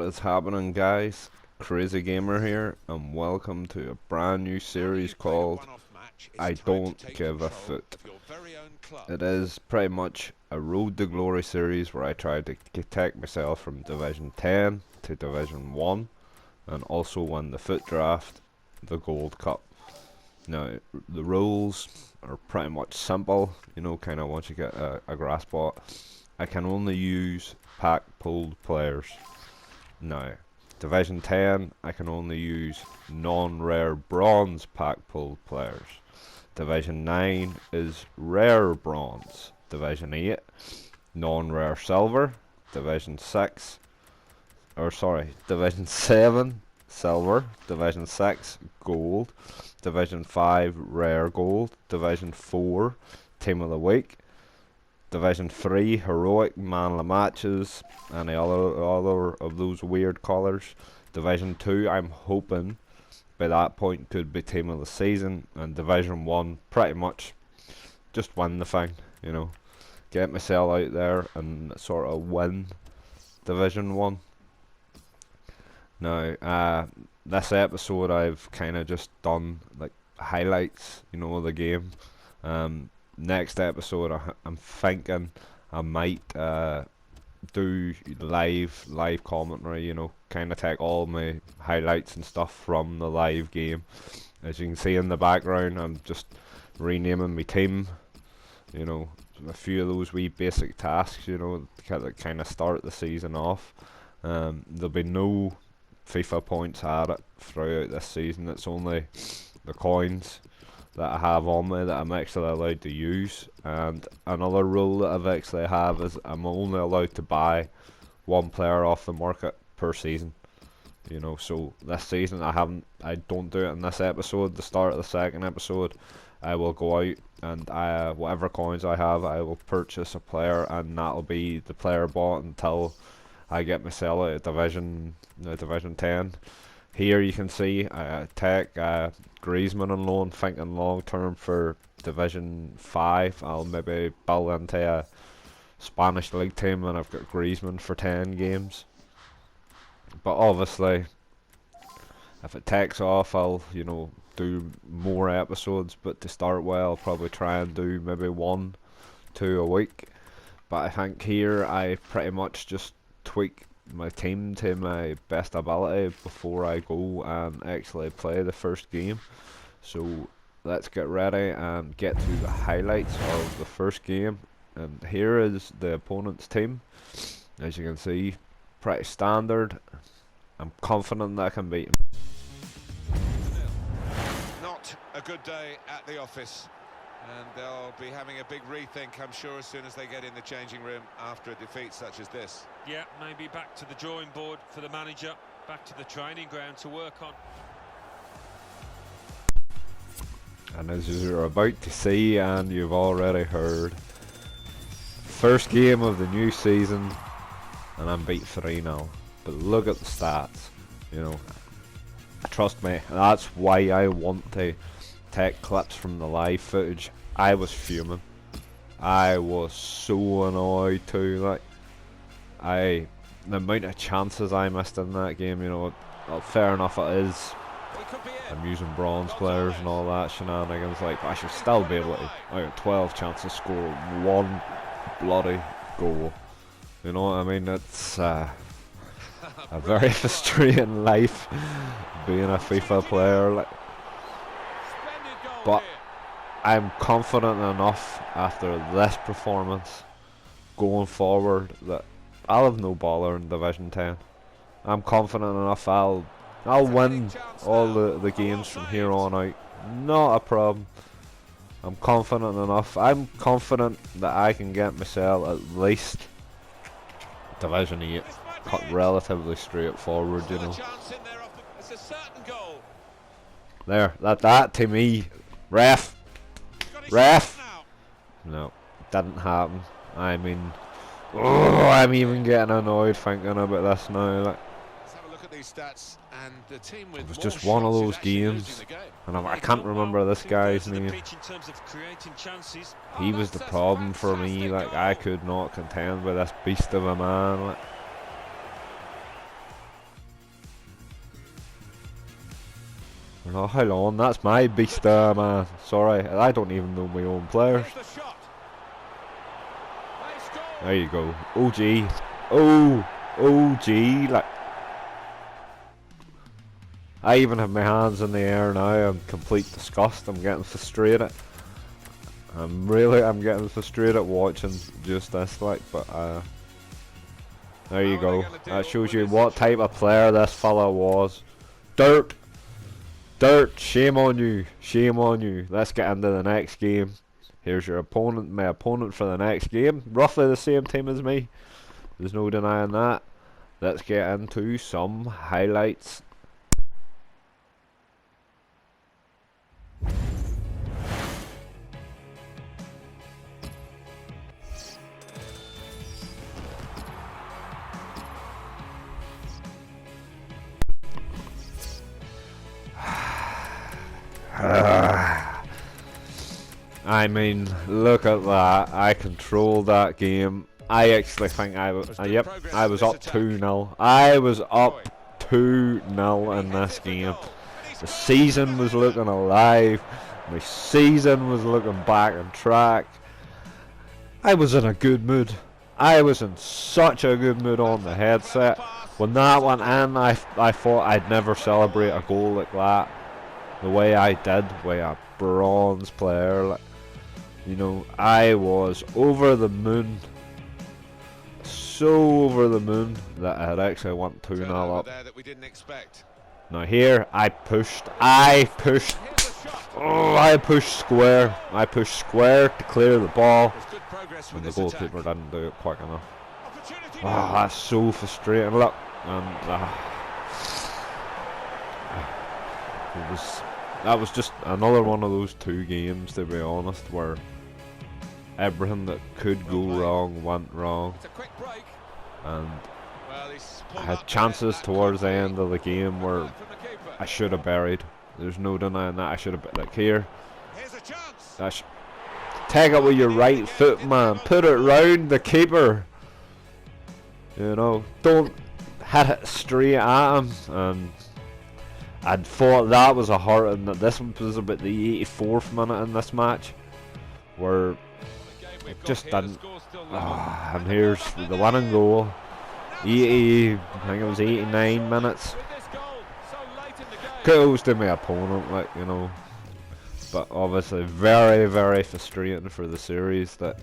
What is happening, guys? Crazy Gamer here, and welcome to a brand new series called I Don't Give a Foot. It is pretty much a Road to Glory series where I try to take myself from Division 10 to Division 1 and also win the FUT draft, the Gold Cup. Now, the rules are pretty much simple, you know, kind of once you get a grasp of it. I can only use pack pulled players. Now, Division 10, I can only use non-rare bronze pack pulled players. Division 9 is rare bronze. Division 8, non-rare silver. Division 7, silver. Division 6, gold. Division 5, rare gold. Division 4, team of the week. Division 3, heroic, man of the matches, any other of those weird colours. Division 2, I'm hoping by that point could be team of the season. And Division 1, pretty much just win the thing, you know. Get myself out there and sort of win Division 1. Now, this episode I've kind of just done like highlights, you know, of the game. Next episode I'm thinking I might do live commentary, you know, kind of take all my highlights and stuff from the live game. As you can see in the background, I'm just renaming my team, you know, a few of those wee basic tasks, you know, that kind of start the season off. There'll be no FIFA points added throughout this season. It's only the coins that I have on me that I'm actually allowed to use. And another rule that I've actually have is I'm only allowed to buy one player off the market per season. You know, so this season I don't do it in this episode. The start of the second episode, I will go out and whatever coins I have, I will purchase a player, and that'll be the player bought until I get myself out of Division 10. Here you can see I take Griezmann on loan, thinking long term for Division 5. I'll maybe build into a Spanish league team, and I've got Griezmann for 10 games. But obviously, if it takes off, I'll, you know, do more episodes. But to start with, I'll probably try and do maybe 1-2 a week. But I think here I pretty much just tweak my team to my best ability before I go and actually play the first game. So let's get ready and get to the highlights of the first game. And here is the opponent's team. As you can see, pretty standard. I'm confident that I can beat him. Not a good day at the office, and they'll be having a big rethink, I'm sure, as soon as they get in the changing room after a defeat such as this. Yeah, maybe back to the drawing board for the manager, back to the training ground to work on. And as you're about to see, and you've already heard, first game of the new season, and I'm beat 3-0. But look at the stats, you know. Trust me, that's why I want to take clips from the live footage. I was fuming. I was so annoyed too. Like, the amount of chances I missed in that game, you know. Well, fair enough, it is. I'm using bronze players and all that shenanigans. Like, I should still be able to, out of 12 chances, score one bloody goal. You know what I mean? It's a very frustrating life being a FIFA player. Like, but I'm confident enough after this performance going forward that I'll have no bother in Division 10. I'm confident enough I'll win all the games from here on out. Not a problem. I'm confident enough. I'm confident that I can get myself at least Division 8. Cut relatively straightforward, you know. There, that to me. Ref! No, didn't happen. I mean, I'm even getting annoyed thinking about this now. Like, Let's have a look at these stats, and the team with it was just one of those games, and I can't remember this guy's name. He was the problem for me. Like, I could not contend with this beast of a man. Like, Oh, hold on, that's my beast there, man. Sorry, I don't even know my own players. Here's the shot. They score. There you go. OG. Oh, OG. Like, I even have my hands in the air now. I'm complete disgust. I'm getting frustrated. I'm getting frustrated watching just this, like, but there you go. That shows you what type of player this fella was. Dirt. Dirt, shame on you. Shame on you. Let's get into the next game. Here's your opponent, my opponent for the next game. Roughly the same team as me. There's no denying that. Let's get into some highlights. I mean, look at that. I controlled that game. I actually think I was, yep, I was up 2-0. I was up 2-0 in this game. The season was looking alive. My season was looking back on track. I was in a good mood. I was in such a good mood on the headset. When that went in, I thought I'd never celebrate a goal like that the way I did with a bronze player. Like, you know, I was over the moon. So over the moon that I had actually went 2-0 up. Now here, I pushed, oh, I pushed square. I pushed square to clear the ball, and the goalkeeper didn't do it quick enough. Oh, that's so frustrating. Look, and that was just another one of those two games, to be honest, where everything that could go wrong went wrong, and I had chances towards the end of the game where I should have buried. There's no denying that. I should have, like here, take it with your right foot, man. Put it round the keeper. You know, don't hit it straight at him. And I'd thought that was a heart, and that this was about the 84th minute in this match, where it just didn't. And here's the winning goal. 80, I think it was 89 minutes. Kudos to my opponent, like, you know. But obviously very, very frustrating for the series that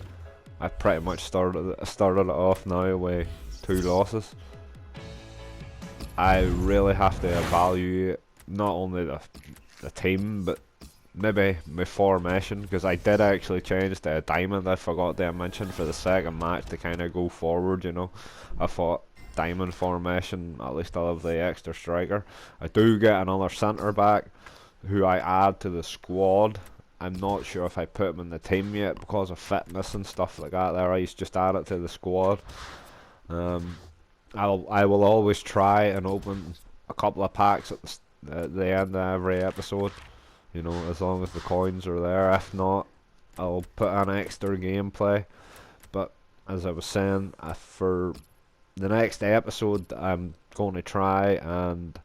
I pretty much started it off now with 2 losses. I really have to evaluate not only the team, but maybe my formation, because I did actually change to a diamond. I forgot to mention for the second match to kind of go forward, you know. I thought diamond formation, at least I'll have the extra striker. I do get another centre back who I add to the squad. I'm not sure if I put him in the team yet because of fitness and stuff like that there. I used to just add it to the squad. I will always try and open a couple of packs at the end of every episode, you know, as long as the coins are there. If not, I'll put an extra gameplay. But as I was saying, for the next episode, I'm going to try and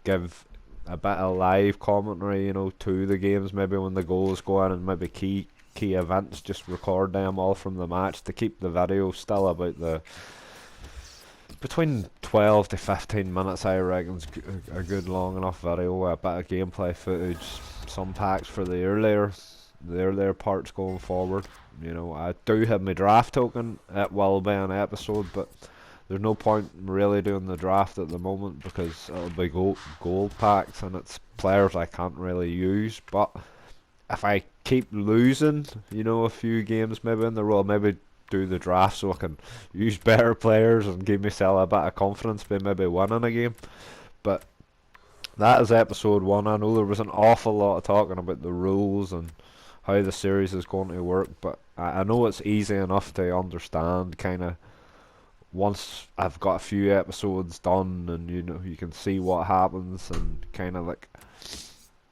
give a bit of live commentary, you know, to the games, maybe when the goals go in, and maybe key events, just record them all from the match to keep the video still about the between 12 to 15 minutes. I reckon's a good long enough video with a bit of gameplay footage, some packs for the earlier parts going forward. You know, I do have my draft token. It will be an episode, but there's no point really doing the draft at the moment because it'll be gold packs and it's players I can't really use. But if I keep losing, you know, a few games maybe in the row, maybe do the draft so I can use better players and give myself a bit of confidence by maybe winning a game. But that is episode 1. I know there was an awful lot of talking about the rules and how the series is going to work, but I know it's easy enough to understand kind of once I've got a few episodes done, and you know, you can see what happens and kind of like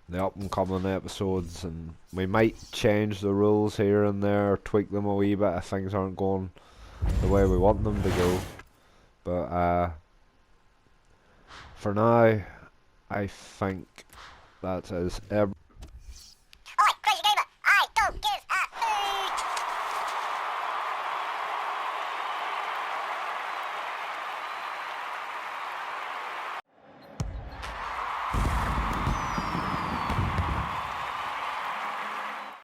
the up and coming episodes, and we might change the rules here and there, tweak them a wee bit if things aren't going the way we want them to go. But for now, I think That is every